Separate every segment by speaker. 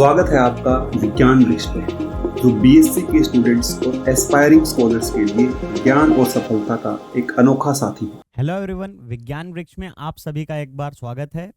Speaker 1: स्वागत है आपका विज्ञान वृक्ष पे, जो बीएससी के स्टूडेंट्स और एस्पायरिंग स्कॉलर्स के लिए ज्ञान और सफलता का एक अनोखा साथी है।
Speaker 2: हेलो एवरीवन, विज्ञान वृक्ष में आप सभी का एक बार स्वागत है।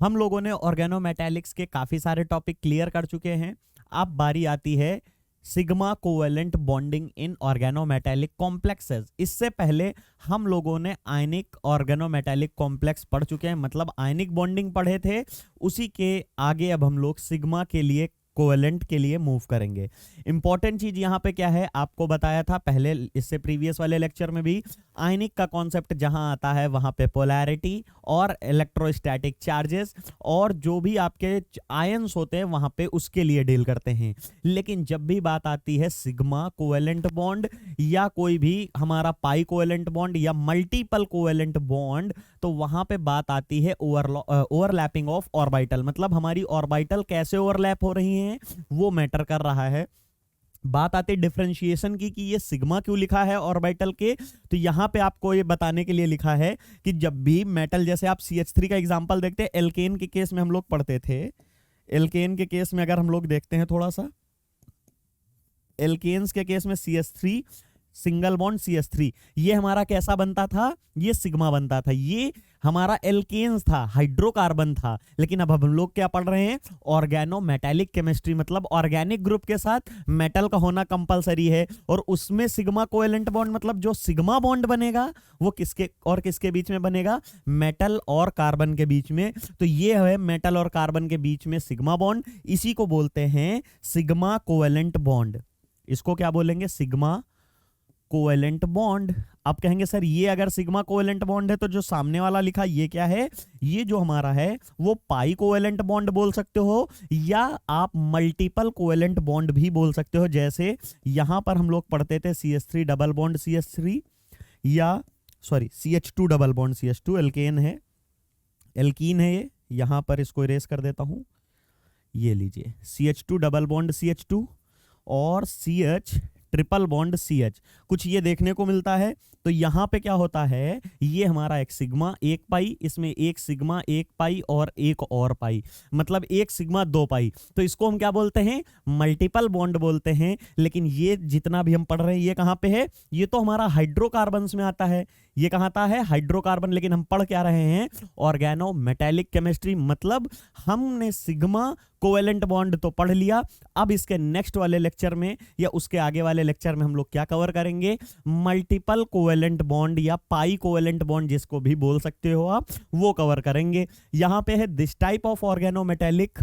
Speaker 2: हम लोगों ने ऑर्गेनोमेटालिक्स के काफ़ी सारे टॉपिक क्लियर कर चुके हैं। अब बारी आती है sigma covalent bonding in organometallic complexes. इससे पहले हम लोगों ने आयनिक ऑर्गेनोमेटालिक कॉम्प्लेक्स पढ़ चुके हैं, मतलब आयनिक बॉन्डिंग पढ़े थे। उसी के आगे अब हम लोग सिग्मा के लिए कोवेलेंट के लिए मूव करेंगे। इंपॉर्टेंट चीज यहाँ पे क्या है, आपको बताया था पहले, इससे प्रीवियस वाले लेक्चर में भी, आयनिक का कॉन्सेप्ट जहां आता है वहां पे पोलैरिटी और इलेक्ट्रोस्टैटिक चार्जेस और जो भी आपके आयंस होते हैं वहां पे उसके लिए डील करते हैं। लेकिन जब भी बात आती है सिग्मा कोवेलेंट बॉन्ड या कोई भी हमारा पाई कोवेलेंट बॉन्ड या मल्टीपल कोवेलेंट बॉन्ड, तो वहां पे बात आती है ओवरलैपिंग ऑफ ऑर्बिटल, मतलब हमारी ऑर्बिटल कैसे ओवरलैप हो रही है वो मैटर कर रहा है। बात आती है डिफरेंशिएशन की कि ये सिग्मा क्यों लिखा है ऑर्बिटल के, तो यहां पे आपको ये बताने के लिए लिखा है कि जब भी मेटल, जैसे आप CH3 का एग्जांपल देखते हैं, एल्केन के केस में हम लोग पढ़ते थे, एल्केन के केस में अगर हम लोग देखते हैं थोड़ा सा, एल्केन्स के केस में CH3 सिंगल बॉन्ड CH3, ये हमारा कैसा बनता था, ये सिग्मा बनता था, ये हमारा एल्केन्स था, हाइड्रोकार्बन था। लेकिन अब हम लोग क्या पढ़ रहे हैं, ऑर्गेनोमेटालिक केमिस्ट्री, मतलब ऑर्गेनिक ग्रुप के साथ मेटल का होना कंपलसरी है। और उसमें सिग्मा कोवेलेंट बॉन्ड, मतलब जो सिग्मा बॉन्ड बनेगा वो किसके और किसके बीच में बनेगा, मेटल और कार्बन के बीच में। तो ये है मेटल और कार्बन के बीच में सिग्मा बॉन्ड, इसी को बोलते हैं सिग्मा कोवेलेंट बॉन्ड। इसको क्या बोलेंगे, सिग्मा कोवेलेंट बॉन्ड। आप कहेंगे सर ये अगर सिग्मा कोवेलेंट बॉन्ड है तो जो सामने वाला लिखा ये क्या है, ये जो हमारा है वो पाई कोवेलेंट बॉन्ड बोल सकते हो या आप मल्टीपल कोवेलेंट बॉन्ड भी बोल सकते हो। जैसे यहां पर हम लोग पढ़ते थे CH3 डबल बॉन्ड CH3 या CH2 double bond CH2, alkane है, एल्कीन है ये, यहां पर इसको इरेज कर देता हूं, ये लीजिए CH2 डबल बॉन्ड CH2 और CH ट्रिपल बॉन्ड CH, कुछ ये देखने को मिलता है। तो यहां पे क्या होता है, ये हमारा एक सिग्मा एक पाई, इसमें एक सिग्मा एक पाई और एक और पाई, मतलब एक सिग्मा दो पाई। तो इसको हम क्या बोलते हैं, मल्टीपल बॉन्ड बोलते हैं। लेकिन ये जितना भी हम पढ़ रहे हैं ये कहां पे है, ये तो हमारा हाइड्रोकार्बन्स में आता है, ये कहां आता है, हाइड्रोकार्बन। लेकिन हम पढ़ क्या रहे हैं, ऑर्गेनोमेटालिक केमिस्ट्री, मतलब हमने सिग्मा कोवेलेंट बॉन्ड तो पढ़ लिया। अब इसके नेक्स्ट वाले लेक्चर में या उसके आगे वाले लेक्चर में हम लोग क्या कवर करेंगे, मल्टीपल कोवेलेंट बॉन्ड या पाई कोवेलेंट बॉन्ड जिसको भी बोल सकते हो आप, वो कवर करेंगे। यहां पे है this type of organometallic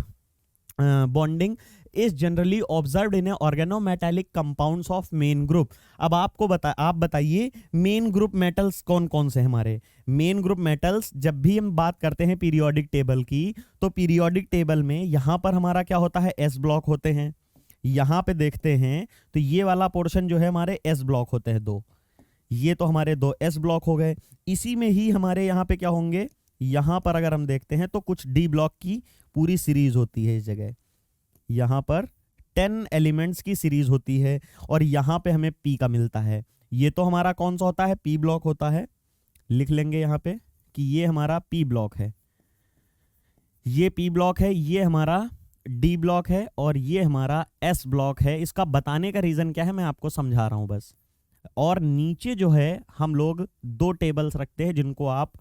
Speaker 2: bonding is generally observed in organometallic compounds of main group. अब आप बताइए मेन ग्रुप मेटल्स कौन कौन से हमारे मेन ग्रुप मेटल्स। जब भी हम बात करते हैं पीरियोडिक टेबल की, तो पीरियोडिक टेबल में यहां पर हमारा क्या होता है, S ब्लॉक होते हैं। यहां पे देखते हैं तो ये वाला पोर्शन जो है हमारे S ब्लॉक होते हैं दो, ये तो हमारे दो S ब्लॉक हो गए। इसी में ही हमारे यहाँ पे क्या होंगे, यहां पर अगर हम देखते हैं तो कुछ D ब्लॉक की पूरी सीरीज होती है इस जगह, यहां पर 10 एलिमेंट्स की सीरीज होती है और यहां पे हमें P का मिलता है। ये तो हमारा कौन सा होता है, P ब्लॉक होता है। लिख लेंगे यहां पे कि ये हमारा P ब्लॉक है, ये P ब्लॉक है, ये हमारा D ब्लॉक है और ये हमारा S ब्लॉक है। इसका बताने का रीजन क्या है मैं आपको समझा रहा हूं बस। और नीचे जो है हम लोग दो टेबल्स रखते हैं जिनको आप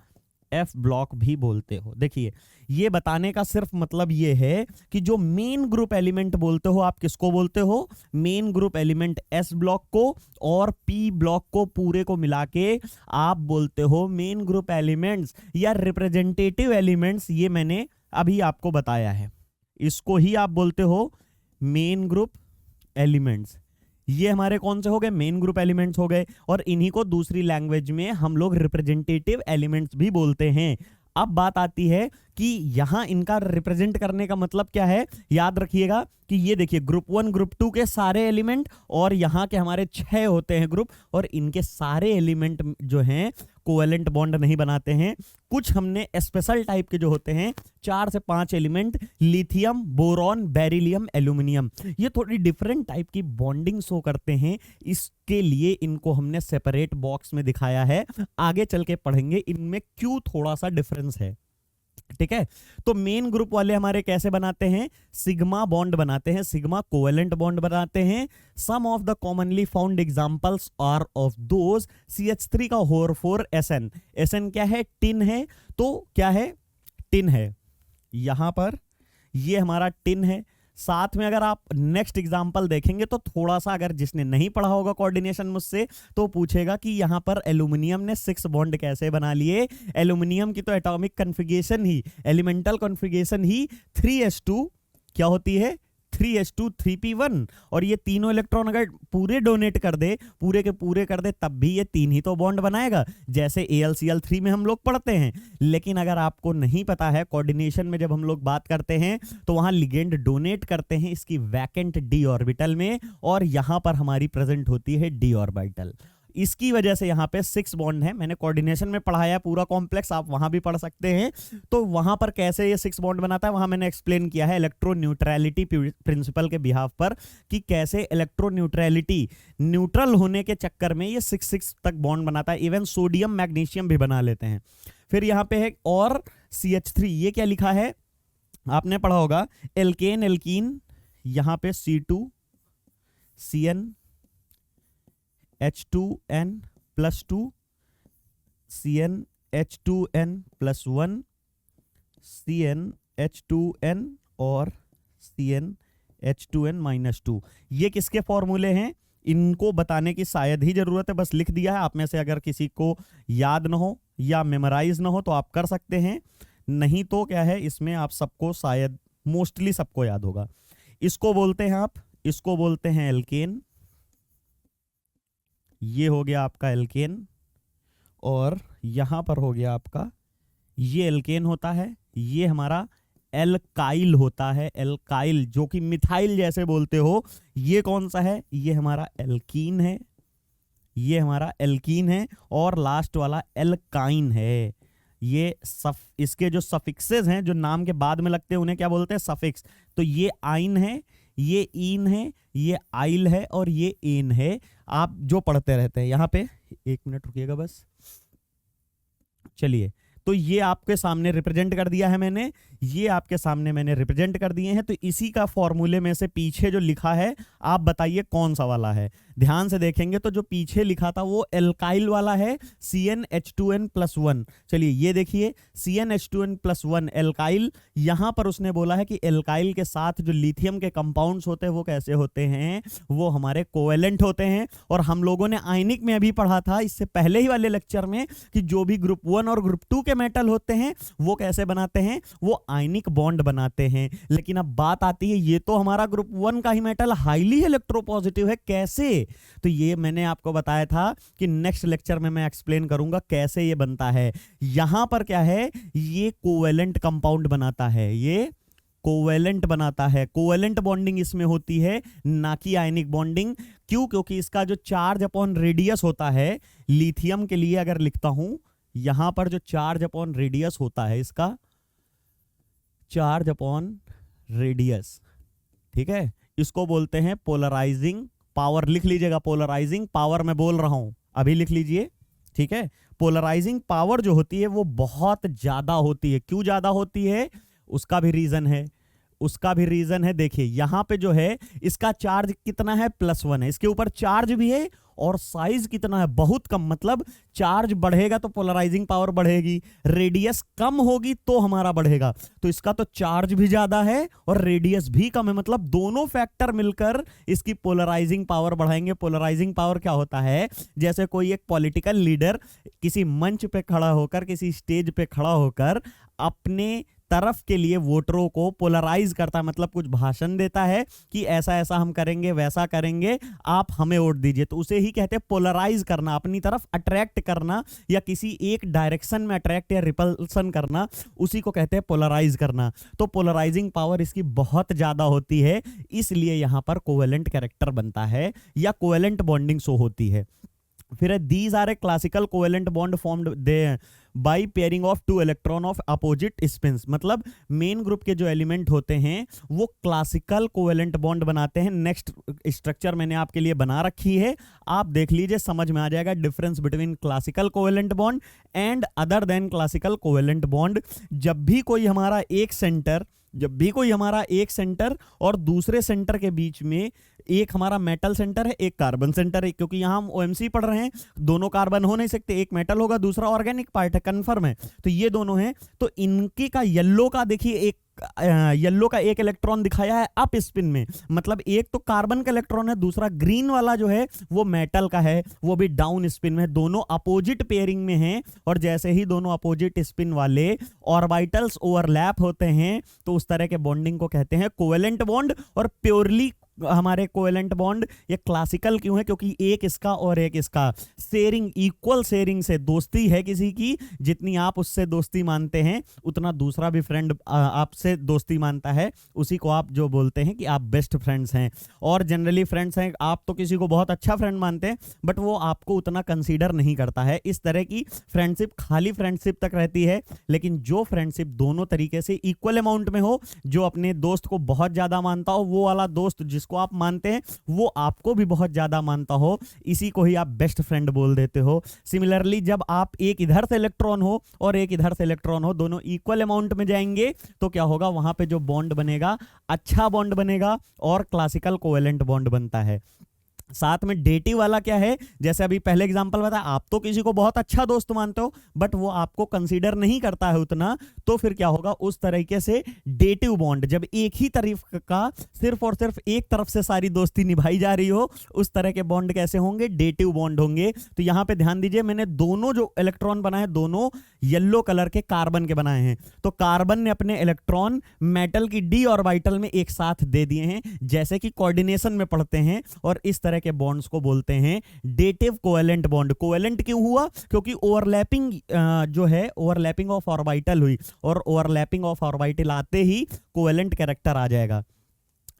Speaker 2: F ब्लॉक भी बोलते हो। देखिए ये बताने का सिर्फ मतलब ये है कि जो मेन ग्रुप एलिमेंट बोलते हो आप किसको बोलते हो, main group element S block को, और P ब्लॉक को पूरे को मिला के आप बोलते हो मेन ग्रुप एलिमेंट्स या रिप्रेजेंटेटिव एलिमेंट्स। ये मैंने अभी आपको बताया है, इसको ही आप बोलते हो मेन ग्रुप एलिमेंट्स। ये हमारे कौन से हो गए, मेन ग्रुप एलिमेंट्स हो गए। और इन्हीं को दूसरी लैंग्वेज में हम लोग रिप्रेजेंटेटिव एलिमेंट्स भी बोलते हैं। अब बात आती है कि यहां इनका रिप्रेजेंट करने का मतलब क्या है। याद रखिएगा कि ये देखिए ग्रुप 1 ग्रुप 2 के सारे एलिमेंट और यहां के हमारे 6 होते हैं ग्रुप, और इनके सारे एलिमेंट जो हैं कोवेलेंट बॉन्ड नहीं बनाते हैं। कुछ हमने स्पेशल टाइप के जो होते हैं 4 से 5 element, lithium, boron, beryllium, aluminium, ये थोड़ी डिफरेंट टाइप की बॉन्डिंग शो करते हैं। इसके लिए इनको हमने सेपरेट बॉक्स में दिखाया है, आगे चल के पढ़ेंगे इनमें क्यों थोड़ा सा डिफरेंस है। ठीक है। तो मेन ग्रुप वाले हमारे कैसे बनाते हैं, सिग्मा बॉन्ड बनाते हैं, सिग्मा कोवेलेंट बॉन्ड बनाते हैं। Some of the commonly found examples are of those CH3 का HOR4 SN। SN क्या है, टिन है, तो क्या है, टिन है। यहां पर ये हमारा टिन है। साथ में अगर आप नेक्स्ट एग्जांपल देखेंगे तो थोड़ा सा, अगर जिसने नहीं पढ़ा होगा कोऑर्डिनेशन मुझसे, तो पूछेगा कि यहां पर एल्यूमिनियम ने 6 बॉन्ड कैसे बना लिए। एल्यूमिनियम की तो एटॉमिक कॉन्फ़िगरेशन ही, एलिमेंटल कॉन्फ़िगरेशन ही 3s2 क्या होती है, 3s2 3p1। और ये तीनों इलेक्ट्रॉन अगर पूरे डोनेट कर दे, पूरे के पूरे कर दे, तब भी ये 3 ही तो बॉन्ड बनाएगा, जैसे AlCl3 में हम लोग पढ़ते हैं। लेकिन अगर आपको नहीं पता है, कोऑर्डिनेशन में जब हम लोग बात करते हैं तो वहां लिगेंड डोनेट करते हैं इसकी वैकेंट d ऑर्बिटल में, और यहां पर हमारी प्रेजेंट होती है d ऑर्बिटल। इसकी वजह से यहाँ पे 6 बॉन्ड है। मैंने कोऑर्डिनेशन में पढ़ाया पूरा कॉम्प्लेक्स, आप वहां भी पढ़ सकते हैं। तो वहां पर कैसे ये 6 बॉन्ड बनाता है, वहां मैंने एक्सप्लेन किया है इलेक्ट्रो न्यूट्रलिटी प्रिंसिपल के बिहाफ पर, कि कैसे इलेक्ट्रो न्यूट्रलिटी, न्यूट्रल होने के चक्कर में ये 6 तक बॉन्ड बनाता है। इवन सोडियम मैग्नीशियम भी बना लेते हैं। फिर यहाँ पे है और CH3, ये क्या लिखा है, आपने पढ़ा होगा, एल्केन एल्कीन, यहाँ पे C2 CN H2N +2 CN H2N +1 CN H2N और CN H2N -2। ये किसके फॉर्मूले हैं, इनको बताने की शायद ही जरूरत है, बस लिख दिया है। आप में से अगर किसी को याद ना हो या मेमोराइज ना हो तो आप कर सकते हैं, नहीं तो क्या है, इसमें आप सबको शायद मोस्टली सबको याद होगा। इसको बोलते हैं आप, इसको बोलते हैं एल्केन। ये हो गया आपका एल्केन, और यहां पर हो गया आपका, ये एल्केन होता है, ये हमारा एल्काइल होता है, एल्काइल जो कि मिथाइल जैसे बोलते हो। ये कौन सा है, ये हमारा एल्कीन है, ये हमारा एल्कीन है, और लास्ट वाला एल्काइन है। ये इसके जो सफिक्सेस हैं, जो नाम के बाद में लगते हैं, उन्हें क्या बोलते हैं, सफिक्स। तो ये आइन है, ये ईन है, ये आइल है, और ये एन है। आप जो पढ़ते रहते हैं यहाँ पे, 1 मिनट रुकिएगा बस, चलिए। तो ये आपके सामने रिप्रेजेंट कर दिया है मैंने, ये आपके सामने मैंने रिप्रेजेंट कर दिए हैं। तो इसी का फॉर्मूले में से पीछे जो लिखा है, आप बताइए कौन सा वाला है। ध्यान से देखेंगे तो जो पीछे लिखा था वो एल्काइल वाला है, CnH2n +1। चलिए ये देखिए, CnH2n +1 एल्काइल। यहां पर उसने बोला है कि एल्काइल के साथ जो लिथियम के कंपाउंड्स होते हैं वो कैसे होते हैं, वो हमारे कोवेलेंट होते हैं। और हम लोगों ने आयनिक में अभी पढ़ा था इससे पहले ही वाले लेक्चर में कि जो भी ग्रुप 1 और ग्रुप 2 के मेटल होते हैं वो कैसे बनाते हैं, वो आयनिक बॉन्ड बनाते हैं। लेकिन अब बात आती है, ये तो हमारा ग्रुप 1 का ही मेटल हाईली इलेक्ट्रोपॉजिटिव है, कैसे? तो ये मैंने आपको बताया था कि नेक्स्ट लेक्चर में मैं एक्सप्लेन करूंगा कैसे ये बनता है। यहां पर क्या है, ये कोवेलेंट कंपाउंड बनाता है, ये कोवेलेंट बनाता है। कोवेलेंट बॉन्डिंग इसमें होती है, ना कि आयनिक बॉन्डिंग। क्यों? क्योंकि इसका जो चार्ज अपॉन रेडियस होता है, लिथियम के लिए अगर लिखता हूं, यहां पर जो चार्ज अपॉन रेडियस होता है, इसका चार्ज अपॉन रेडियस, ठीक है, इसको बोलते हैं पोलराइजिंग पावर। लिख लीजिएगा, पोलराइजिंग पावर मैं बोल रहा हूं, अभी लिख लीजिए, ठीक है। पोलराइजिंग पावर जो होती है वो बहुत ज्यादा होती है। क्यों ज्यादा होती है, उसका भी रीजन है, उसका भी रीजन है। देखिए यहां पे जो है, इसका चार्ज कितना है, +1 है, इसके ऊपर चार्ज भी है, और साइज कितना है, बहुत कम। मतलब चार्ज बढ़ेगा तो पोलराइजिंग पावर बढ़ेगी, रेडियस कम होगी तो हमारा बढ़ेगा। तो इसका तो चार्ज भी ज्यादा है और रेडियस भी कम है, मतलब दोनों फैक्टर मिलकर इसकी पोलराइजिंग पावर बढ़ाएंगे। पोलराइजिंग पावर क्या होता है, जैसे कोई एक पॉलिटिकल लीडर किसी मंच पे खड़ा होकर, किसी स्टेज पे खड़ा होकर अपने तरफ के लिए वोटरों को पोलराइज करता है, मतलब कुछ भाषण देता है कि ऐसा ऐसा हम करेंगे, वैसा करेंगे, आप हमें वोट दीजिए। तो उसे ही कहते हैं पोलराइज करना, अपनी तरफ अट्रैक्ट करना, या किसी एक डायरेक्शन में अट्रैक्ट या रिपल्सन करना, उसी को कहते हैं पोलराइज करना। तो पोलराइजिंग पावर इसकी बहुत ज्यादा होती है, इसलिए यहां पर कोवेलेंट कैरेक्टर बनता है या कोवेलेंट बॉन्डिंग शो होती है। फिर है these are a classical covalent bond formed they by pairing of two electron of opposite spins. मतलब मेन ग्रुप के जो एलिमेंट होते हैं वो क्लासिकल कोवेलेंट बॉन्ड बनाते हैं। नेक्स्ट स्ट्रक्चर मैंने आपके लिए बना रखी है, आप देख लीजिए, समझ में आ जाएगा difference between classical covalent bond and other than classical covalent bond. जब भी कोई हमारा एक सेंटर और दूसरे सेंटर के बीच में एक हमारा मेटल सेंटर है, एक कार्बन सेंटर है, क्योंकि यहां हम ओएमसी पढ़ रहे हैं, दोनों कार्बन हो नहीं सकते, एक मेटल होगा दूसरा ऑर्गेनिक पार्ट है, कंफर्म है, तो ये दोनों हैं। तो इनके का येलो का देखिए, येलो का एक इलेक्ट्रॉन दिखाया है अप स्पिन में, मतलब एक तो कार्बन का इलेक्ट्रॉन है, दूसरा ग्रीन वाला जो है वो मेटल का है, वो भी डाउन स्पिन में, दोनों अपोजिट पेयरिंग में हैं। और जैसे ही दोनों अपोजिट स्पिन वाले ऑर्बिटल्स ओवरलैप होते हैं तो उस तरह के बॉन्डिंग को कहते हैं कोवेलेंट बॉन्ड। और प्योरली हमारे कोवेलेंट बॉन्ड ये क्लासिकल क्यों है? क्योंकि एक इसका और एक इसका शेयरिंग, इक्वल शेयरिंग से दोस्ती है किसी की, जितनी आप उससे दोस्ती मानते हैं उतना दूसरा भी फ्रेंड आपसे दोस्ती मानता है, उसी को आप जो बोलते हैं कि आप बेस्ट फ्रेंड्स हैं। और जनरली फ्रेंड्स हैं, आप तो किसी को बहुत अच्छा फ्रेंड मानते हैं बट वो आपको उतना कंसीडर नहीं करता है। इस तरह की फ्रेंडशिप खाली फ्रेंडशिप तक रहती है, लेकिन जो फ्रेंडशिप दोनों तरीके से इक्वल अमाउंट में हो, जो अपने दोस्त को बहुत ज्यादा मानता हो, वो वाला दोस्त जिसको आप मानते हैं वो आपको भी बहुत ज्यादा मानता हो, इसी को ही आप बेस्ट फ्रेंड बोल देते हो। सिमिलरली जब आप एक इधर से इलेक्ट्रॉन हो और एक इधर से इलेक्ट्रॉन हो, दोनों इक्वल अमाउंट में जाएंगे तो क्या होगा, वहां पे जो बॉन्ड बनेगा अच्छा बॉन्ड बनेगा और क्लासिकल कोवेलेंट बॉन्ड बनता है। साथ में डेटिव वाला क्या है, जैसे अभी पहले एग्जांपल बताया, आप तो किसी को बहुत अच्छा दोस्त मानते हो बट वो आपको कंसीडर नहीं करता है उतना, तो फिर क्या होगा, उस तरीके से डेटिव बॉन्ड, जब एक ही तरफ का सिर्फ और सिर्फ एक तरफ से सारी दोस्ती निभाई जा रही हो, उस तरह के बॉन्ड कैसे होंगे, डेटिव बॉन्ड होंगे। तो यहां पे ध्यान दीजिए, मैंने दोनों जो इलेक्ट्रॉन बनाए दोनों येलो कलर के कार्बन के बनाए हैं, तो कार्बन ने अपने इलेक्ट्रॉन मेटल की डी ऑर्बिटल में एक साथ दे दिए हैं, जैसे कि कोऑर्डिनेशन में पढ़ते हैं, और इस तरह के बॉन्ड्स को बोलते हैं डेटिव कोवेलेंट बॉन्ड। कोवेलेंट क्यों हुआ? क्योंकि ओवरलैपिंग जो है, ओवरलैपिंग ऑफ ऑर्बिटल हुई, और ओवरलैपिंग ऑफ ऑर्बिटल आते ही कोवेलेंट कैरेक्टर आ जाएगा।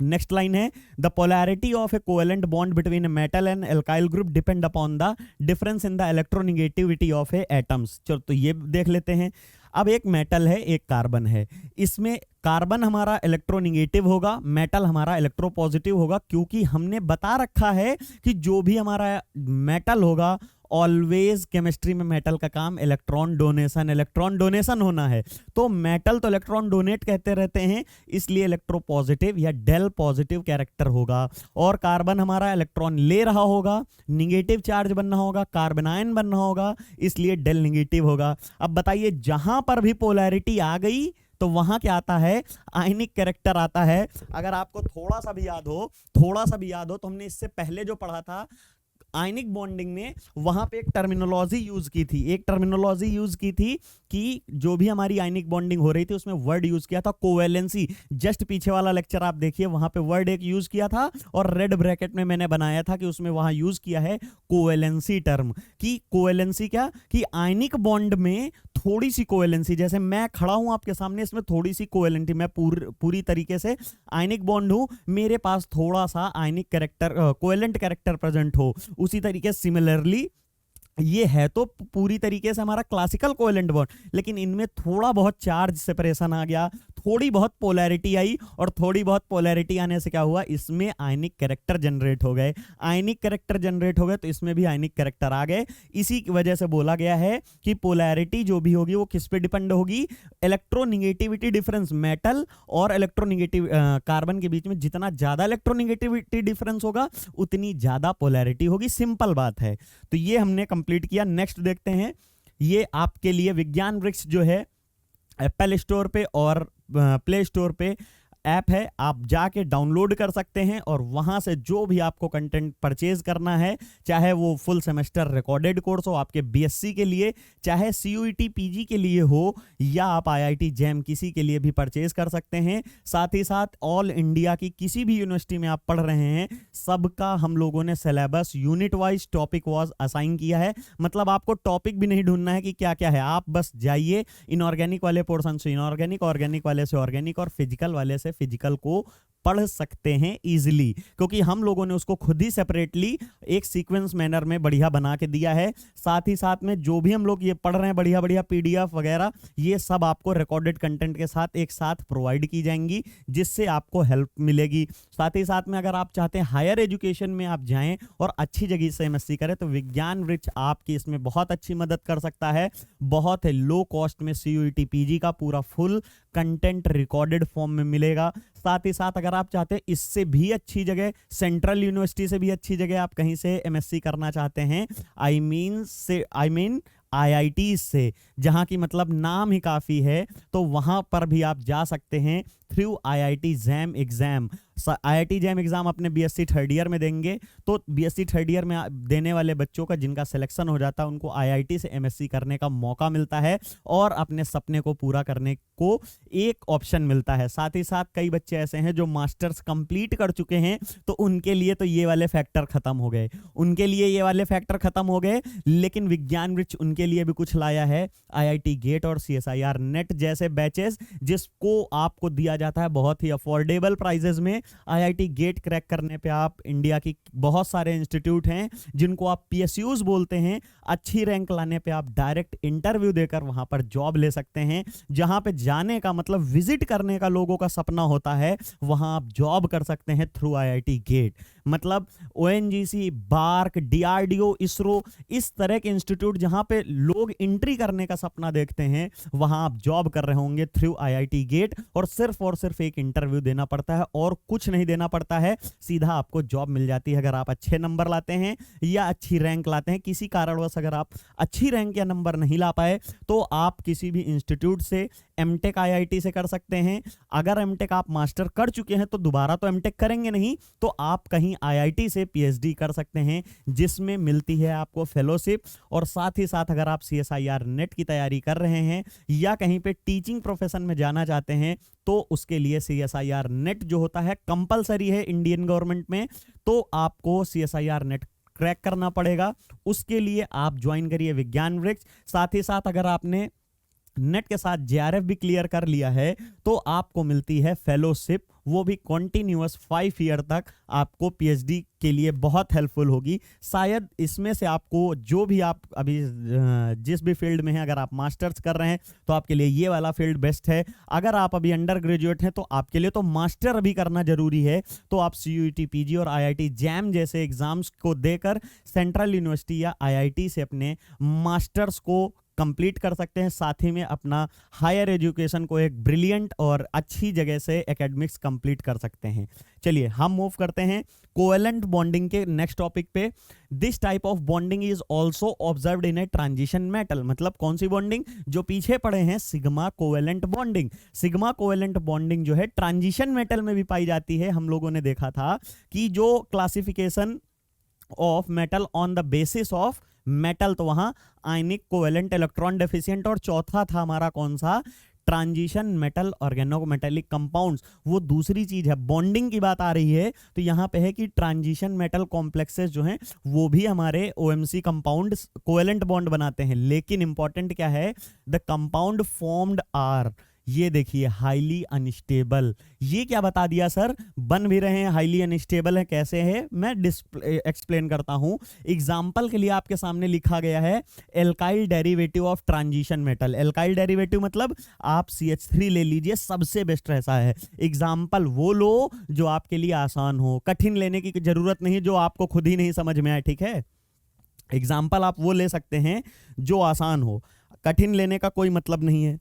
Speaker 2: नेक्स्ट लाइन है, the polarity of A covalent bond between a metal and alkyl group depend upon the difference in the electronegativity of A atoms. चलो तो ये देख लेते हैं। अब एक मेटल है, एक कार्बन है, इसमें कार्बन हमारा इलेक्ट्रोनेगेटिव होगा, मेटल हमारा इलेक्ट्रोपॉजिटिव होगा, क्योंकि हमने बता रखा है कि जो भी हमारा मेटल होगा ऑलवेज केमिस्ट्री में मेटल का काम इलेक्ट्रॉन डोनेशन होना है। तो मेटल तो इलेक्ट्रॉन डोनेट कहते रहते हैं, इसलिए इलेक्ट्रोपॉजिटिव या डेल पॉजिटिव कैरेक्टर होगा। और कार्बन हमारा इलेक्ट्रॉन ले रहा होगा, निगेटिव चार्ज बनना होगा, कार्बनायन बनना होगा, इसलिए डेल निगेटिव होगा। अब बताइए, जहां पर भी पोलैरिटी आ गई तो वहां क्या आता है, आयनिक कैरेक्टर आता है। अगर आपको थोड़ा सा भी याद हो तो हमने इससे पहले जो पढ़ा था आयनिक बॉन्डिंग में, वहां पे एक टर्मिनोलॉजी यूज की थी कि जो भी हमारी आयनिक बॉन्डिंग हो रही थी उसमें वर्ड यूज किया था कोवेलेंसी। जस्ट पीछे वाला लेक्चर आप देखिए, वहां पे वर्ड एक यूज किया था और रेड ब्रैकेट में मैंने बनाया था कि उसमें वहां यूज किया है कोवेलेंसी टर्म। कि कोवेलेंसी क्या, कि आयनिक बॉन्ड में थोड़ी सी कोवेलेंसी, जैसे मैं खड़ा हूं आपके सामने, इसमें थोड़ी सी कोवेलेंटी, मैं पूरी तरीके से आयनिक बॉन्ड हूं, मेरे पास थोड़ा सा आयनिक कैरेक्टर कोवेलेंट कैरेक्टर प्रेजेंट हो, उसी तरीके सिमिलरली ये है तो पूरी तरीके से हमारा क्लासिकल कोवेलेंट बॉन्ड, लेकिन इनमें थोड़ा बहुत चार्ज सेपरेशन आ गया, थोड़ी बहुत पोलैरिटी आई, और थोड़ी बहुत पोलैरिटी आने से क्या हुआ, इसमें आयनिक कैरेक्टर जनरेट हो गए। तो इसमें भी आयनिक कैरेक्टर आ गए। इसी की वजह से बोला गया है कि पोलैरिटी जो भी होगी वो किस पे डिपेंड होगी, इलेक्ट्रोनेगेटिविटी डिफरेंस मेटल और इलेक्ट्रोनेगेटिव कार्बन के बीच में जितना ज्यादा इलेक्ट्रोनेगेटिविटी डिफरेंस होगा उतनी ज्यादा पोलैरिटी होगी। सिंपल बात है। तो ये हमने कंप्लीट किया। नेक्स्ट देखते हैं, ये आपके लिए विज्ञान वृक्ष जो है एप्पल स्टोर पे और प्ले स्टोर पे ऐप है, आप जाके डाउनलोड कर सकते हैं और वहां से जो भी आपको कंटेंट परचेज करना है, चाहे वो फुल सेमेस्टर रिकॉर्डेड कोर्स हो आपके बीएससी के लिए, चाहे सीयूईटी पीजी के लिए हो, या आप आईआईटी जैम किसी के लिए भी परचेज कर सकते हैं। साथ ही साथ ऑल इंडिया की किसी भी यूनिवर्सिटी में आप पढ़ रहे हैं, सबका हम लोगों ने syllabus unit wise topic wise assign किया है। मतलब आपको टॉपिक भी नहीं ढूंढना है कि क्या क्या है, आप बस जाइए इनऑर्गेनिक वाले पोर्शन से इनऑर्गेनिक, ऑर्गेनिक वाले से ऑर्गेनिक और फिजिकल वाले से फिजिकल को पढ़ सकते हैं इजीली, क्योंकि हम लोगों ने उसको खुद ही सेपरेटली एक सीक्वेंस मैनर में बढ़िया बना के दिया है। साथ ही साथ में जो भी हम लोग ये पढ़ रहे हैं बढ़िया बढ़िया पीडीएफ वगैरह, ये सब आपको रिकॉर्डेड कंटेंट के साथ एक साथ प्रोवाइड की जाएंगी, जिससे आपको हेल्प मिलेगी। साथ ही साथ में अगर आप चाहते हैं हायर एजुकेशन में आप जाएं और अच्छी जगह से एमएससी करें, तो विज्ञान वृक्ष आपकी इसमें बहुत अच्छी मदद कर सकता है। बहुत लो कॉस्ट में सीयूईटी पीजी का पूरा फुल कंटेंट रिकॉर्डेड फॉर्म में मिलेगा। साथ ही साथ अगर आप चाहते हैं इससे भी अच्छी जगह, सेंट्रल यूनिवर्सिटी से भी अच्छी जगह आप कहीं से एमएससी करना चाहते हैं, आई मीन आईआईटी से, जहां की मतलब नाम ही काफी है, तो वहां पर भी आप जा सकते हैं through IIT jam exam. IIT jam exam अपने बीएससी थर्ड ईयर में देंगे, तो बीएससी थर्ड ईयर में देने वाले बच्चों का जिनका सिलेक्शन हो जाता है उनको आईआईटी से एमएससी करने का मौका मिलता है और अपने सपने को पूरा करने को एक ऑप्शन मिलता है। साथ ही साथ कई बच्चे ऐसे हैं जो मास्टर्स कंप्लीट कर चुके हैं, तो उनके लिए तो ये वाले फैक्टर खत्म हो गए, लेकिन विज्ञान वृक्ष उनके लिए भी कुछ लाया है। आईआईटी गेट और सीएसआईआर नेट जैसे बैचेस, जिसको आपको दिया जाता है बहुत ही अफोर्डेबल प्राइजेस में। आईआईटी गेट क्रैक करने पे आप, इंडिया की बहुत सारे इंस्टीट्यूट हैं जिनको आप पीएसयूज बोलते हैं, अच्छी रैंक लाने पे आप डायरेक्ट इंटरव्यू देकर वहां पर जॉब ले सकते हैं। जहां पे जाने का मतलब विजिट करने का लोगों का सपना होता है, वहां आप जॉब कर सकते हैं थ्रू आईआईटी गेट। मतलब ओएनजीसी, बार्क, डीआरडीओ, इसरो, इस तरह के इंस्टीट्यूट जहां पे लोग एंट्री करने का सपना देखते हैं, वहां आप जॉब कर रहे होंगे थ्रू आईआईटी गेट। और सिर्फ एक इंटरव्यू देना पड़ता है और कुछ नहीं देना पड़ता है, सीधा आपको जॉब मिल जाती है। अगर आप अच्छे नंबर लाते हैं या अच्छी रैंक लाते हैं, किसी कारणवश अगर आप अच्छी रैंक या नंबर नहीं ला पाए, तो आप किसी भी इंस्टीट्यूट से एमटेक आईआईटी से कर सकते हैं। अगर एमटेक आप मास्टर कर चुके हैं तो दोबारा तो एमटेक करेंगे नहीं, तो आप कहीं आईआईटी से पीएचडी कर सकते हैं, जिसमें मिलती है आपको फेलोशिप। और साथ ही साथ अगर आप सीएसआईआर नेट की तैयारी कर रहे हैं या कहीं पे टीचिंग प्रोफेशन में जाना चाहते हैं, तो उसके लिए सीएसआईआर नेट जो होता है कंपलसरी है इंडियन गवर्नमेंट में, तो आपको सीएसआईआर नेट क्रैक करना पड़ेगा। उसके लिए आप ज्वाइन करिए विज्ञान वृक्ष। साथ ही साथ अगर आपने नेट के साथ जेआरएफ भी क्लियर कर लिया है, तो आपको मिलती है फेलोशिप, वो भी कॉन्टिन्यूअस 5 ईयर तक आपको पीएचडी के लिए बहुत हेल्पफुल होगी। शायद इसमें से आपको जो भी आप अभी जिस भी फील्ड में हैं, अगर आप मास्टर्स कर रहे हैं तो आपके लिए ये वाला फील्ड बेस्ट है। अगर आप अभी अंडर ग्रेजुएट हैं तो आपके लिए तो मास्टर अभी करना जरूरी है, तो आप सीयूईटी पीजी और आईआईटी जैम जैसे एग्जाम्स को देकर सेंट्रल यूनिवर्सिटी या आईआईटी से अपने मास्टर्स को कंप्लीट कर सकते हैं। साथ ही में अपना हायर एजुकेशन को एक ब्रिलियंट और अच्छी जगह से एकेडमिक्स कंप्लीट कर सकते हैं। चलिए हम मूव करते हैं कोवेलेंट बॉन्डिंग के नेक्स्ट टॉपिक पे। This type of bonding is also observed in a transition metal. मतलब कौन सी बॉन्डिंग? जो पीछे पड़े हैं sigma covalent bonding. Sigma covalent bonding जो है ट्रांजिशन मेटल में भी पाई जाती है। हम लोगों ने देखा था कि जो classification of metal on the basis of metal, तो वहां आयनिक, कोवेलेंट, इलेक्ट्रॉन डेफिशिएंट, और चौथा था हमारा कौन सा? Transition metal organometallic compounds. वो दूसरी चीज है। बॉन्डिंग की बात आ रही है तो यहां पे है कि ट्रांजिशन मेटल कॉम्प्लेक्सेस जो हैं वो भी हमारे ओएमसी कंपाउंड कोवेलेंट बॉन्ड बनाते हैं। लेकिन इंपॉर्टेंट क्या है? द कंपाउंड फॉर्म्ड आर, ये देखिए, हाईली अनस्टेबल। ये क्या बता दिया सर? बन भी रहे हैं, हाईली अनस्टेबल है। कैसे है मैं एक्सप्लेन करता हूं। एग्जांपल के लिए आपके सामने लिखा गया है alkyl derivative of transition metal. Alkyl derivative मतलब आप CH3 ले लीजिए, सबसे बेस्ट रहता है। एग्जांपल वो लो जो आपके लिए आसान हो, कठिन लेने की जरूरत नहीं जो आपको खुद ही नहीं समझ में आए, ठीक है। एग्जांपल आप वो ले सकते हैं जो आसान हो, कठिन लेने का कोई मतलब नहीं है।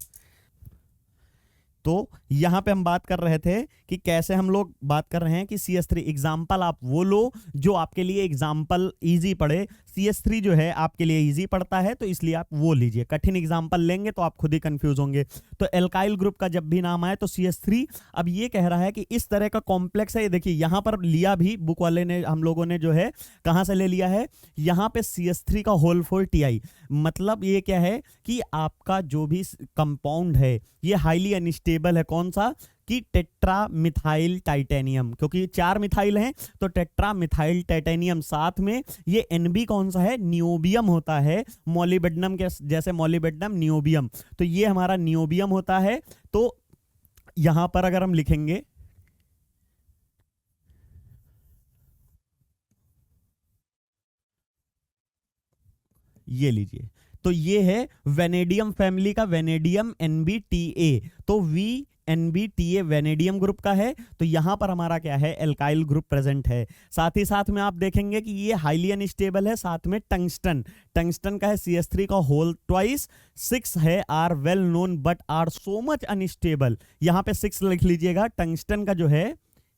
Speaker 2: तो यहां पे हम बात कर रहे थे कि कैसे हम लोग बात कर रहे हैं कि CH3 एग्जाम्पल आप वो लो जो आपके लिए एग्जाम्पल इजी पड़े। CH3 जो है आपके लिए इजी पड़ता है तो इसलिए आप वो लीजिए। कठिन एग्जाम्पल लेंगे तो आप खुद ही कंफ्यूज होंगे। तो एल्काइल ग्रुप का जब भी नाम आए तो CH3। अब ये कह रहा है कि इस तरह का कॉम्प्लेक्स है। ये देखिए यहां पर लिया भी बुक वाले ने, हम लोगों ने जो है कहां से ले लिया है, यहां पे CH3 का होल 4 Ti। मतलब ये क्या है कि आपका जो भी कंपाउंड है ये हाईली अनस्टेबल है। कौन सा? कि टेट्रा मिथाइल टाइटेनियम, क्योंकि 4 मिथाइल हैं तो टेट्रा मिथाइल टाइटेनियम। साथ में ये NB कौन सा है? नियोबियम होता है। मॉलिबेडनम के जैसे मॉलिबेडनम, नियोबियम, तो ये हमारा नियोबियम होता है। तो यहां पर अगर हम लिखेंगे ये लीजिए, तो ये है वेनेडियम फैमिली का वेनेडियम NBTA। तो VNBTA वेनेडियम ग्रुप का है, तो यहां पर हमारा क्या है, एल्काइल ग्रुप प्रेजेंट है। साथ ही साथ में आप देखेंगे कि ये हाईली अनस्टेबल है। साथ में टंगस्टन का है CH3 का होल ट्वाइस। 6 है are well known but are so much unstable, यहां पे 6 लिख लीजिएगा। टंगस्टन का जो है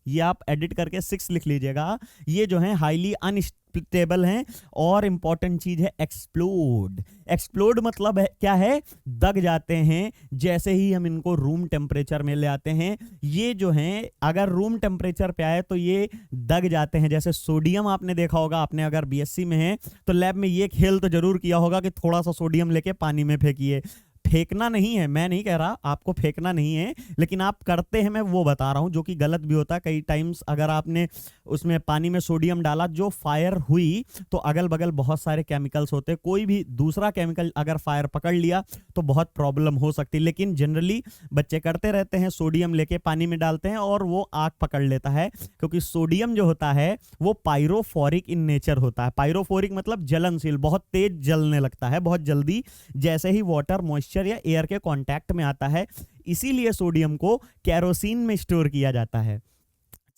Speaker 2: ये आप एडिट करके 6 लिख लीजिएगा। ये जो है हाईली अनस्टेबल हैं। और इंपॉर्टेंट चीज है एक्सप्लोड मतलब है क्या है, दग जाते हैं जैसे ही हम इनको रूम टेम्परेचर में ले आते हैं। ये जो हैं अगर रूम टेम्परेचर पे आए तो ये दग जाते हैं। जैसे सोडियम आपने देखा होगा, आपने अगर BSc में है तो लैब में ये खेल तो जरूर किया होगा कि थोड़ा सा सोडियम लेके पानी में फेंकिए। फेंकना नहीं है, मैं नहीं कह रहा आपको फेंकना नहीं है, लेकिन आप करते हैं, मैं वो बता रहा हूं, जो कि गलत भी होता है कई टाइम्स। अगर आपने उसमें पानी में सोडियम डाला, जो फायर हुई तो अगल बगल बहुत सारे केमिकल्स होते हैं, कोई भी दूसरा केमिकल अगर फायर पकड़ लिया तो बहुत प्रॉब्लम हो सकती है। लेकिन जनरली बच्चे करते रहते हैं, सोडियम लेके पानी में डालते हैं और वो आग पकड़ लेता है, क्योंकि सोडियम जो होता है वो पायरोफोरिक इन नेचर होता है। पायरोफोरिक मतलब जलनशील, बहुत तेज जलने लगता है बहुत जल्दी, जैसे ही वाटर मॉइस्चर या एयर के कांटेक्ट में आता है। इसीलिए सोडियम को केरोसिन में स्टोर किया जाता है।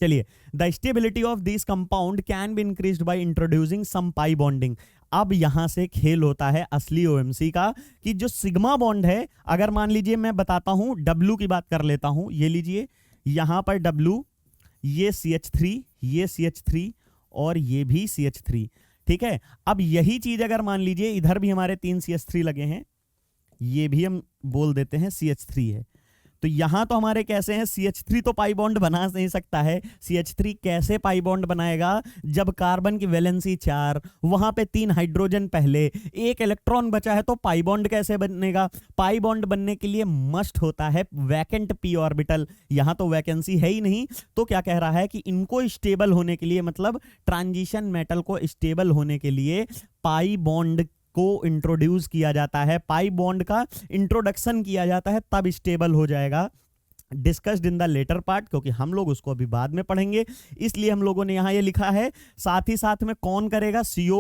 Speaker 2: चलिए, the stability of this compound can be increased by introducing some pi bonding. अब यहां से खेल होता है असली OMC का, कि जो सिग्मा बॉन्ड है, अगर मान लीजिए मैं बताता हूं, W की बात कर लेता हूं, ये लीजिए यहां पर W, ये CH3, ये CH3 और ये भी CH3, ठीक है। अब यही चीज अगर मान लीजिए इधर भी हमारे 3 CH3 लगे हैं, ये भी हम बोल देते हैं CH3 है, तो यहां तो हमारे कैसे हैं, CH3 तो पाई बॉन्ड बना नहीं सकता है। CH3 कैसे पाई बॉन्ड बनाएगा, जब कार्बन की वैलेंसी 4, वहां पे 3 हाइड्रोजन पहले, 1 इलेक्ट्रॉन बचा है, तो पाई बॉन्ड कैसे बनेगा। पाई बॉन्ड बनने के लिए मस्ट होता है वैकेंट p ऑर्बिटल। यहां तो वैकेंसी है ही नहीं, तो क्या कह रहा है कि इनको स्टेबल होने के लिए, मतलब ट्रांजिशन मेटल को स्टेबल होने के लिए पाई बॉन्ड को इंट्रोड्यूस किया जाता है, पाई बॉन्ड का इंट्रोडक्शन किया जाता है, तब स्टेबल हो जाएगा। Discussed in the later part, क्योंकि हम लोग उसको अभी बाद में पढ़ेंगे, इसलिए हम लोगों ने यहां ये लिखा है। साथ ही साथ में कौन करेगा, CO,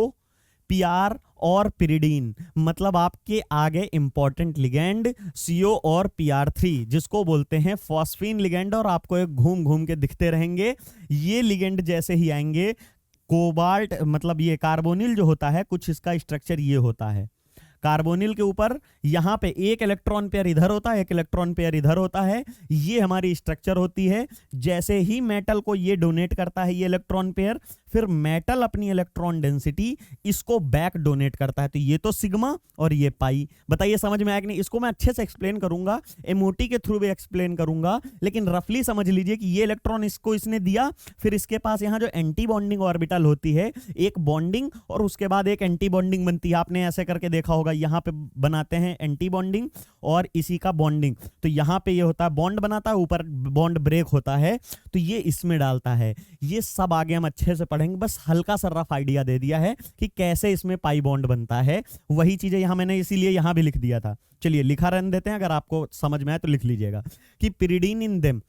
Speaker 2: PR और पिरिडीन, मतलब आपके आगे इंपॉर्टेंट लिगेंड CO और PR3, जिसको बोलते हैं फॉस्फीन लिगेंड, और आपको एक घूम घूम के दिखते रहेंगे। ये लिगेंड जैसे ही आएंगे, कोबाल्ट मतलब ये कार्बोनिल जो होता है, कुछ इसका स्ट्रक्चर ये होता है। कार्बोनिल के ऊपर यहां पे 1 इलेक्ट्रॉन पेयर इधर होता है, 1 इलेक्ट्रॉन पेयर इधर होता है, ये हमारी स्ट्रक्चर होती है। जैसे ही मेटल को ये डोनेट करता है ये इलेक्ट्रॉन पेयर, फिर मेटल अपनी इलेक्ट्रॉन डेंसिटी इसको बैक डोनेट करता है। तो ये तो सिग्मा और ये पाई। बताइए समझ में आया कि नहीं। इसको मैं अच्छे से एक्सप्लेन करूंगा, एमओटी के थ्रू भी एक्सप्लेन करूंगा, लेकिन रफली समझ लीजिए कि ये इलेक्ट्रॉन इसको इसने दिया, फिर इसके पास यहां जो एंटी बॉन्डिंग ऑर्बिटल होती है, एक बॉन्डिंग और उसके बाद एक एंटी बॉन्डिंग बनती है। आपने ऐसे करके देखा होगा, यहां पे बनाते हैं एंटी बॉन्डिंग और इसी का बॉन्डिंग। तो यहां पे ये होता है बॉन्ड बनाता है, ऊपर बॉन्ड ब्रेक होता है, तो ये इसमें डालता है। ये सब आगे हम अच्छे से पढ़ेंगे, बस हल्का सा रफ आइडिया दे दिया है कि कैसे इसमें पाई बॉन्ड बनता है। वही चीजें यहां मैंने इसीलिए यहां भी लिख दिया था। चलिए लिखा रहने देते हैं, अगर आपको समझ में आए तो लिख लीजिएगा कि pyridine in them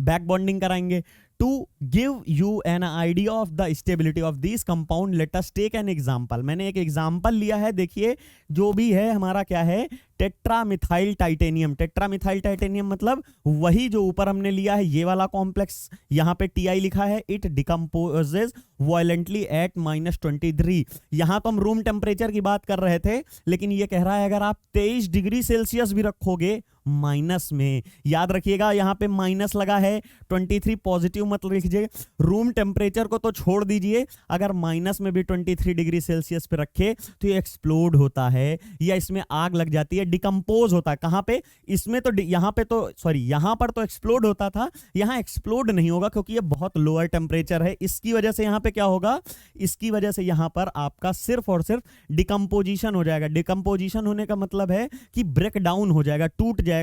Speaker 2: back bonding कराएंगे। To give you an idea of the stability of these compound, let us take an example। मैंने एक एग्जाम्पल लिया है, देखिए जो भी है हमारा क्या है, टेट्रामिथाइल टाइटेनियम। टेट्रामिथाइल टाइटेनियम मतलब वही जो ऊपर हमने लिया है, ये वाला कॉम्प्लेक्स, यहाँ पे Ti लिखा है। It decomposes violently at -23। यहाँ तो हम रूम टेम्परेचर की बात कर रहे थे, लेकिन ये कह रहा है अगर आप 23 डिग्री सेल्सियस भी रखोगे माइनस में, याद रखिएगा यहाँ पे माइनस लगा है, 23 पॉजिटिव मत लिखिए। रूम टेम्परेचर को तो छोड़ दीजिए, अगर माइनस में भी 23 डिग्री सेल्सियस पे रखे तो ये एक्सप्लोड होता है या इसमें आग लग जाती है, डिकम्पोज होता है। कहां पे, इसमें तो यहाँ पे तो सॉरी यहां पर तो एक्सप्लोड होता था, यहां एक्सप्लोड नहीं होगा क्योंकि ये बहुत लोअर टेम्परेचर है। इसकी वजह से यहां पे क्या होगा, इसकी वजह से यहां पर आपका सिर्फ और सिर्फ डिकम्पोजिशन हो जाएगा। डिकम्पोजिशन होने का मतलब है कि ब्रेक डाउन हो जाएगा, टूट जाएगा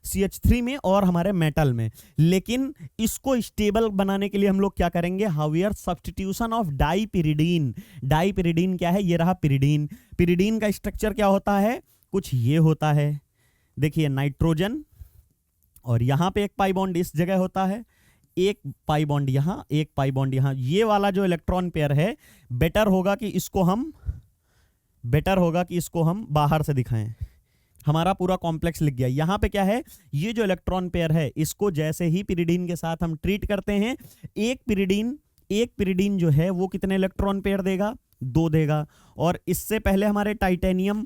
Speaker 2: CH3 में और हमारे मेटल में। लेकिन इसको स्टेबल बनाने के लिए हम लोग क्या करेंगे, हाउयर सब्स्टिट्यूशन ऑफ डाइपिरिडीन। डाइपिरिडीन क्या है, ये रहा पिरिडीन। पिरिडीन का स्ट्रक्चर क्या होता है, कुछ ये होता है, देखिए नाइट्रोजन, और यहां पे एक पाई बॉन्ड इस जगह होता है, एक पाई बॉन्ड यहां, एक पाई बॉन्ड यहां। ये वाला जो इलेक्ट्रॉन पेयर है, बेटर होगा कि इसको हम बेटर होगा कि इसको हम बाहर से दिखाएं। हमारा पूरा कॉम्प्लेक्स लिख गया। यहां पे क्या है, ये जो इलेक्ट्रॉन पेयर है इसको जैसे ही पिरिडीन के साथ हम ट्रीट करते हैं, एक पिरिडीन जो है वो कितने इलेक्ट्रॉन पेयर देगा, 2 देगा। और इससे पहले हमारे टाइटेनियम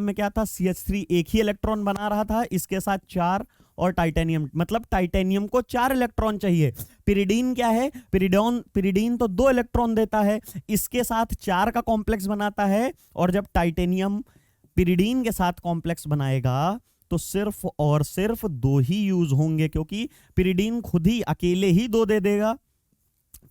Speaker 2: में क्या था, CH3 एक ही इलेक्ट्रॉन बना रहा था, इसके साथ 4, और टाइटेनियम मतलब टाइटेनियम को 4 इलेक्ट्रॉन चाहिए। पिरिडीन क्या है, पिरिडीन तो 2 इलेक्ट्रॉन देता है, इसके साथ 4 का कॉम्प्लेक्स बनाता है। और जब टाइटेनियम पिरिडीन के साथ कॉम्प्लेक्स बनाएगा तो सिर्फ और सिर्फ 2 ही यूज होंगे, क्योंकि पिरिडीन खुद ही अकेले ही 2 दे देगा।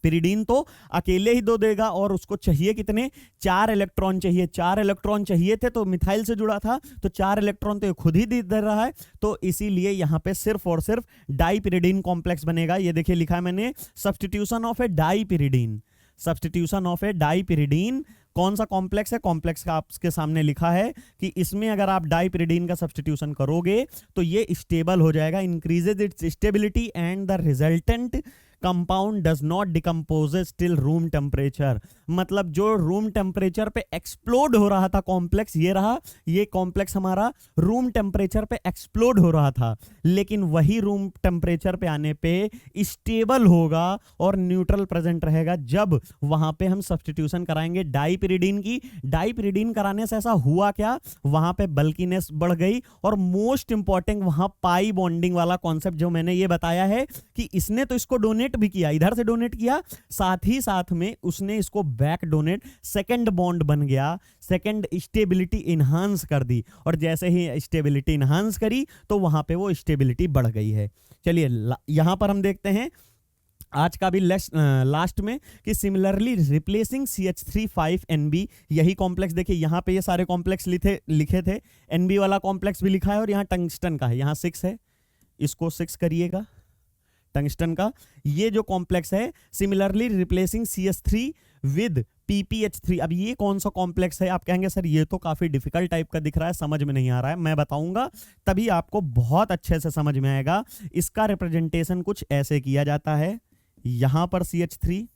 Speaker 2: पिरिडीन तो अकेले ही 2 देगा और उसको चाहिए कितने, 4 इलेक्ट्रॉन चाहिए। 4 इलेक्ट्रॉन चाहिए थे तो मिथाइल से जुड़ा था, तो 4 इलेक्ट्रॉन तो ये खुद ही दे रहा है, तो इसीलिए यहां पे सिर्फ और सिर्फ डाईपिरिडीन कॉम्प्लेक्स बनेगा। ये देखिए लिखा है मैंने, substitution of a dipyridine. Substitution of a dipyridine कौन सा कॉम्प्लेक्स है, कॉम्प्लेक्स का आपके सामने लिखा है कि इसमें अगर आप डाईपिरिडीन का सब्स्टिट्यूशन करोगे तो ये स्टेबल हो जाएगा, increases it's stability and the resultant compound does not decomposes till room temperature. मतलब जो रूम टेम्परेचर पे एक्सप्लोड हो रहा था कॉम्प्लेक्स, ये रहा, ये कॉम्प्लेक्स हमारा रूम टेम्परेचर पे एक्सप्लोड हो रहा था, लेकिन वही रूम टेम्परेचर पे आने पे स्टेबल होगा और न्यूट्रल प्रेजेंट रहेगा जब वहां पे हम सब्स्टिट्यूशन कराएंगे डाईपिरिडीन की। डाईपिरिडीन कराने से ऐसा हुआ क्या, वहां पे बल्कीनेस बढ़ गई, और मोस्ट इंपॉर्टेंट वहां पाई बॉन्डिंग वाला कॉन्सेप्ट जो मैंने ये बताया है कि इसने तो इसको डोनेट भी किया, इधर से डोनेट किया, साथ ही साथ में उसने इसको बैक डोनेट, सेकंड बॉन्ड बन गया, सेकंड स्टेबिलिटी इनहांस कर दी, और जैसे ही स्टेबिलिटी इनहांस करी तो वहां पे वो स्टेबिलिटी बढ़ गई है। चलिए यहां पर हम देखते हैं आज का भी लास्ट में कि सिमिलरली रिप्लेसिंग CH3 5Nb, यही कॉम्प्लेक्स देखिए यहां पे ये सारे कॉम्प्लेक्स लिखे थे, Nb वाला कॉम्प्लेक्स भी लिखा है और यहां टंगस्टन का है, यहां 6 है, इसको 6 करिएगा टंगस्टन का। ये जो कॉम्प्लेक्स है similarly replacing CH3 with PPH3। अब ये कौन सा कॉम्प्लेक्स है, आप कहेंगे सर ये तो काफी डिफिकल्ट टाइप का दिख रहा है, समझ में नहीं आ रहा है, मैं बताऊंगा तभी आपको बहुत अच्छे से समझ में आएगा। इसका रिप्रेजेंटेशन कुछ ऐसे किया जाता है, यहां पर CH3,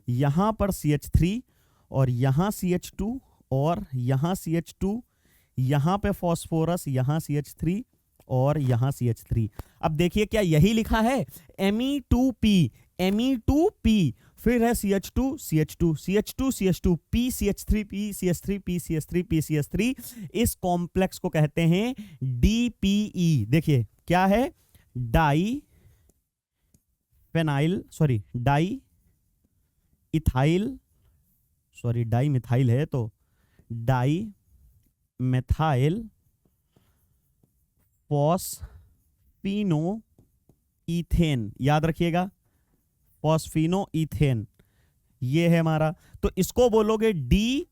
Speaker 2: यहां पर CH3, और यहां CH2, और यहां CH2, यहां पे फॉस्फोरस, यहां CH3 और यहां CH3। अब देखिए क्या यही लिखा है, Me2P, फिर है CH2, CH2, CH2, CH2, PCH3, PCH3, PCH3, PCH3। इस कॉम्प्लेक्स को कहते हैं DPE। देखिए क्या है, डाई मिथाइल है, तो डाई मिथाइल फॉस्फिनो ईथेन, याद रखिएगा फॉस्फिनो ईथेन, ये है हमारा। तो इसको बोलोगे DMPE,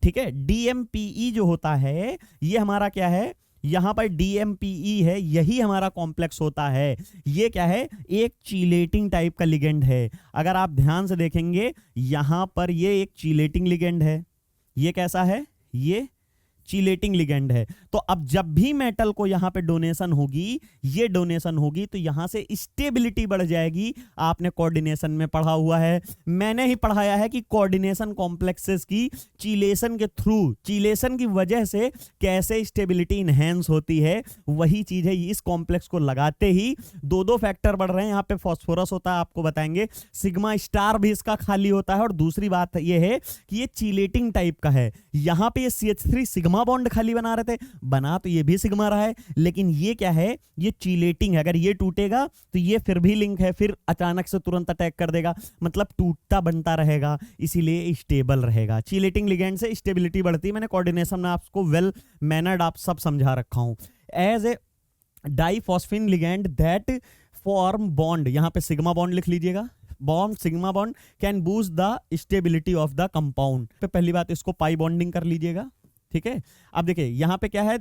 Speaker 2: ठीक है। DMPE जो होता है ये हमारा क्या है, यहां पर DMPE है, यही हमारा कॉम्प्लेक्स होता है। ये क्या है, एक चीलेटिंग टाइप का लिगेंड है। अगर आप ध्यान से देखेंगे यहां पर ये एक चीलेटिंग लिगेंड है, ये कैसा है, ये चीलेटिंग लिगेंड है। तो अब जब भी मेटल को यहां पे डोनेशन होगी, ये डोनेशन होगी, तो यहां से स्टेबिलिटी बढ़ जाएगी। आपने कोऑर्डिनेशन में पढ़ा हुआ है, मैंने ही पढ़ाया है कि कोऑर्डिनेशन कॉम्प्लेक्सेस की चीलेशन के थ्रू, चीलेशन की वजह से कैसे स्टेबिलिटी इनहेंस होती है, वही चीज है। इस कॉम्प्लेक्स को लगाते ही 2 फैक्टर बढ़ रहे हैं। यहां पे फॉस्फोरस होता है, आपको बताएंगे, सिग्मा स्टार भी इसका खाली होता है, और दूसरी बात ये है कि ये चीलेटिंग टाइप का है। यहां पे ये CH3 सिग्मा बॉन्ड खाली बना रहे थे, बना तो ये भी सिग्मा रहा है, लेकिन ये क्या है, ये चीलेटिंग है। अगर ये टूटेगा तो ये फिर भी लिंक है, फिर अचानक से तुरंत अटैक कर देगा, मतलब टूटता बनता रहेगा, इसीलिए स्टेबल रहेगा। चीलेटिंग लिगेंड से स्टेबिलिटी बढ़ती है। मैंने कोऑर्डिनेशन में आपको वेल मैनर्ड आप सब समझा रखा हूं। As a diphosphine ligand that form bond, यहां पे सिग्मा बॉन्ड लिख लीजिएगा, bond sigma bond can boost the stability of the compound. पहली बात इसको पाई बॉन्डिंग कर लीजिएगा, ठीक है। अब देखिए यहां पे क्या है,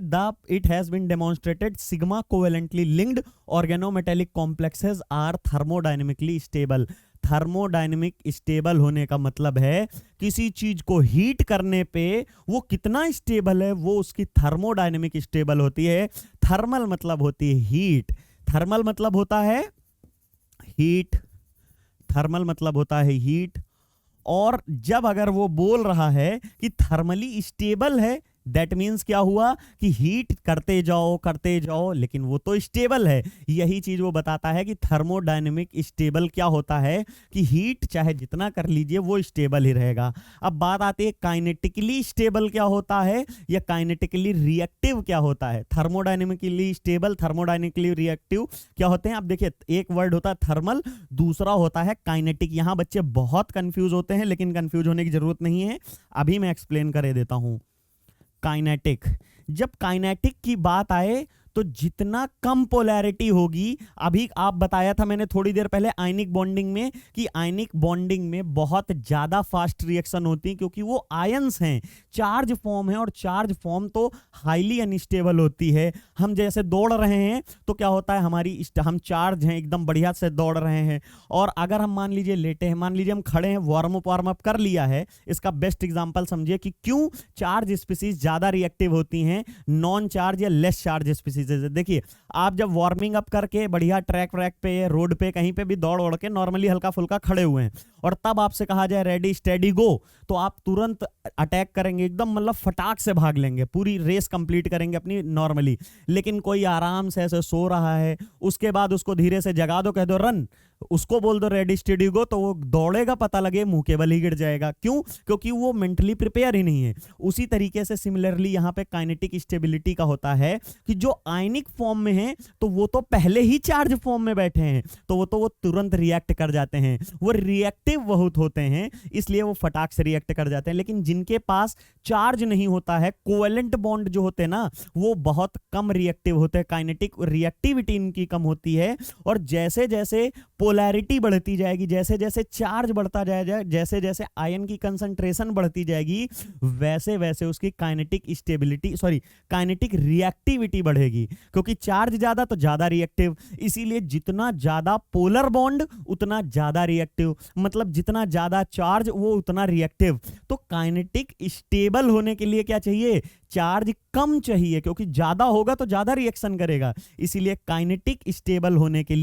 Speaker 2: it has been demonstrated sigma covalently linked organometallic complexes are thermodynamically stable. Thermodynamic stable होने का मतलब है किसी चीज को हीट करने पे वो कितना स्टेबल है, वो उसकी थर्मोडायनेमिक स्टेबल होती है। थर्मल मतलब होती है हीट, थर्मल मतलब होता है हीट, थर्मल मतलब होता है हीट, और जब अगर वो बोल रहा है कि थर्मली स्टेबल है, दैट मीन्स क्या हुआ कि हीट करते जाओ, लेकिन वो तो स्टेबल है। यही चीज वो बताता है कि थर्मोडायनेमिक स्टेबल क्या होता है कि हीट चाहे जितना कर लीजिए वो स्टेबल ही रहेगा। अब बात आती है काइनेटिकली स्टेबल क्या होता है या काइनेटिकली रिएक्टिव क्या होता है। थर्मोडायनेमिकली स्टेबल, थर्मोडायनेमिकली रिएक्टिव क्या होते हैं। अब देखिए, एक वर्ड होता है थर्मल, दूसरा होता है काइनेटिक। यहां बच्चे बहुत कंफ्यूज होते हैं, लेकिन कंफ्यूज होने की जरूरत नहीं है, अभी मैं एक्सप्लेन कर देता हूं। काइनेटिक, जब काइनेटिक की बात आए तो जितना कम पोलैरिटी होगी, अभी आप बताया था मैंने थोड़ी देर पहले आयनिक बॉन्डिंग में कि आयनिक बॉन्डिंग में बहुत ज्यादा फास्ट रिएक्शन होती है क्योंकि वो आयंस हैं, चार्ज फॉर्म है और चार्ज फॉर्म तो हाईली अनस्टेबल होती है। हम जैसे दौड़ रहे हैं तो क्या होता है, हम चार्ज हैं, एकदम बढ़िया से दौड़ रहे हैं, और अगर हम मान लीजिए लेटे हैं, मान लीजिए हम खड़े हैं, वार्म अप कर लिया है। इसका बेस्ट एग्जांपल समझिए कि क्यों चार्ज स्पीसीज ज्यादा रिएक्टिव होती हैं नॉन चार्ज या लेस चार्ज स्पीसीज। देखिए, आप जब वार्मिंग अप करके बढ़िया ट्रैक पे, रोड पे, कहीं पे भी दौड़ ओढ़ के नॉर्मली हल्का फुल्का खड़े हुए हैं, और तब आपसे कहा जाए रेडी स्टेडी गो, तो आप तुरंत अटैक करेंगे, एकदम मतलब फटाक से भाग लेंगे, पूरी रेस कंप्लीट करेंगे अपनी नॉर्मली। लेकिन कोई आराम से ऐसे सो रहा है, उसके बाद उसको धीरे से जगा दो, कह दो रन, उसको बोल दो रेडी स्टेडी गो, तो वो दौड़ेगा, पता लगे मुंह के बल ही गिर जाएगा। क्यों? क्योंकि वो मेंटली प्रिपेयर ही नहीं है। उसी तरीके से सिमिलरली यहां पे काइनेटिक स्टेबिलिटी का होता है कि जो आयनिक फॉर्म में है तो वो तो पहले ही चार्ज फॉर्म में बैठे हैं, तो वो तुरंत रिएक्ट कर जाते हैं, वो रिएक्टिव बहुत होते हैं, इसलिए वो फटाक से रिएक्ट कर जाते हैं। लेकिन जिनके पास चार्ज नहीं होता है, कोवेलेंट बॉन्ड जो होते हैं ना, वो बहुत कम रिएक्टिव होते हैं, काइनेटिक रिएक्टिविटी इनकी कम होती है। और जैसे जैसे पोलैरिटी बढ़ती जाएगी, जैसे जैसे चार्ज बढ़ता जाएगा, जैसे जैसे आयन की कंसंट्रेशन बढ़ती जाएगी, वैसे वैसे उसकी काइनेटिक स्टेबिलिटी, काइनेटिक रिएक्टिविटी बढ़ेगी, क्योंकि चार्ज ज्यादा तो ज्यादा रिएक्टिव। इसीलिए जितना ज्यादा पोलर बॉन्ड उतना ज्यादा रिएक्टिव, मतलब जितना ज्यादा चार्ज वो उतना रिएक्टिव। तो काइनेटिक स्टेबल होने के लिए क्या चाहिए? चार्ज कम चाहिए, क्योंकि ज्यादा होगा तो ज्यादा रिएक्शन करेगा। इसीलिए काइनेटिक स्टेबल होने के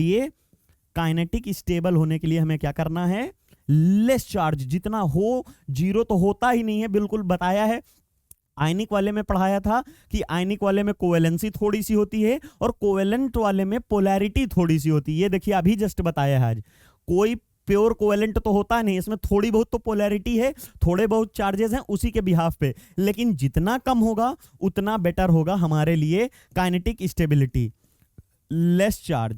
Speaker 2: लिए हमें क्या करना है? लेस चार्ज, जितना हो, जीरो तो होता ही नहीं है, बिल्कुल बताया है। आयनिक वाले में पढ़ाया था कि आयनिक वाले में कोवेलेंसी थोड़ी सी होती है और कोवेलेंट वाले में पोलैरिटी थोड़ी सी होती है। ये देखिए अभी जस्ट बताया है आज, कोई प्योर कोवेलेंट तो होता नहीं, इसमें थोड़ी बहुत तो पोलैरिटी है, थोड़े बहुत चार्जेस हैं उसी के बिहाफ पे, लेकिन जितना कम होगा उतना बेटर होगा हमारे लिए काइनेटिक स्टेबिलिटी। लेस चार्ज,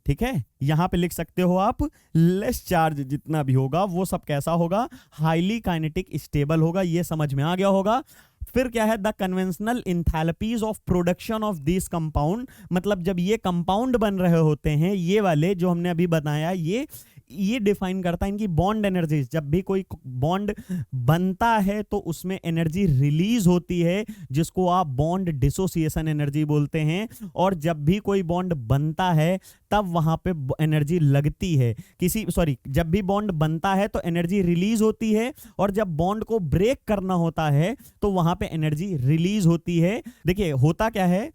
Speaker 2: ठीक है, यहां पे लिख सकते हो आप, लेस चार्ज जितना भी होगा वो सब कैसा होगा? हाईली काइनेटिक स्टेबल होगा। ये समझ में आ गया होगा। फिर क्या है? The conventional enthalpies of production of this compound, मतलब जब ये कंपाउंड बन रहे होते हैं, ये वाले जो हमने अभी बताया, ये डिफाइन करता है इनकी बॉन्ड एनर्जीज। जब भी कोई बॉन्ड बनता है तो उसमें एनर्जी रिलीज होती है, जिसको आप बॉन्ड डिसोसिएशन एनर्जी बोलते हैं। और जब भी कोई बॉन्ड बनता है तब वहां पे एनर्जी लगती है, जब भी बॉन्ड बनता है तो एनर्जी रिलीज होती है, और जब बॉन्ड को ब्रेक करना होता है तो वहां पे एनर्जी रिलीज होती है। देखिए होता क्या है,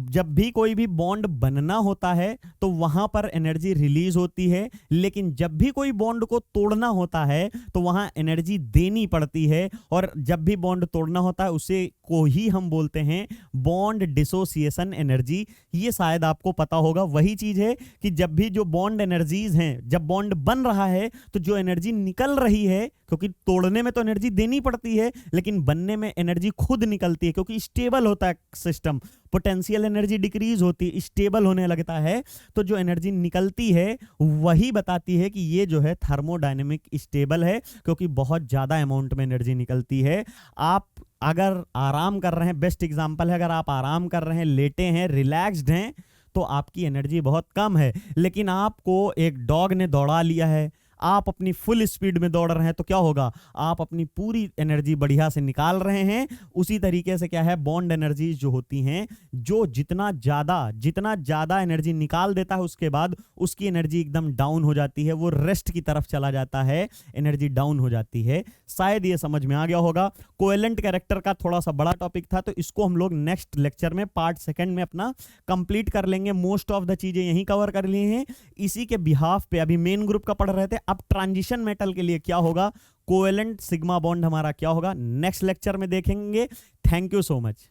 Speaker 2: जब भी कोई भी बॉन्ड बनना होता है तो वहां पर एनर्जी रिलीज होती है, लेकिन जब भी कोई बॉन्ड को तोड़ना होता है तो वहां एनर्जी देनी पड़ती है। और जब भी बॉन्ड तोड़ना होता है उसे को ही हम बोलते हैं बॉन्ड डिसोसिएशन एनर्जी। ये शायद आपको पता होगा। वही चीज है कि जब भी जो बॉन्ड एनर्जीज हैं, जब बॉन्ड बन रहा है तो जो एनर्जी निकल रही है, क्योंकि तोड़ने में तो एनर्जी देनी पड़ती है लेकिन बनने में एनर्जी खुद निकलती है, क्योंकि स्टेबल होता है सिस्टम, पोटेंशियल एनर्जी डिक्रीज होती है, स्टेबल होने लगता है, तो जो एनर्जी निकलती है वही बताती है कि ये जो है थर्मोडायनेमिक स्टेबल है, क्योंकि बहुत ज्यादा अमाउंट में एनर्जी निकलती है। आप अगर आराम कर रहे हैं, बेस्ट एग्जांपल है, अगर आप आराम कर रहे हैं, लेटे हैं, रिलैक्स्ड हैं, तो आपकी एनर्जी बहुत कम है। लेकिन आपको एक डॉग ने दौड़ा लिया है, आप अपनी फुल स्पीड में दौड़ रहे हैं, तो क्या होगा? आप अपनी पूरी एनर्जी बढ़िया से निकाल रहे हैं। उसी तरीके से क्या है, बॉन्ड एनर्जीज जो होती हैं, जो जितना ज्यादा एनर्जी निकाल देता है उसके बाद उसकी एनर्जी एकदम डाउन हो जाती है, वो रेस्ट की तरफ चला जाता है, एनर्जी डाउन हो जाती है। शायद ये समझ में आ गया होगा। कोवेलेंट कैरेक्टर का थोड़ा सा बड़ा टॉपिक था, तो इसको हम लोग नेक्स्ट लेक्चर में पार्ट 2 में अपना कंप्लीट कर लेंगे। मोस्ट ऑफ द चीजें यहीं कवर कर ली हैं। इसी के बिहाफ पे अभी मेन ग्रुप का पढ़ रहे थे, अब ट्रांजिशन मेटल के लिए क्या होगा, कोवेलेंट सिग्मा बॉन्ड हमारा क्या होगा, नेक्स्ट लेक्चर में देखेंगे। Thank you so much.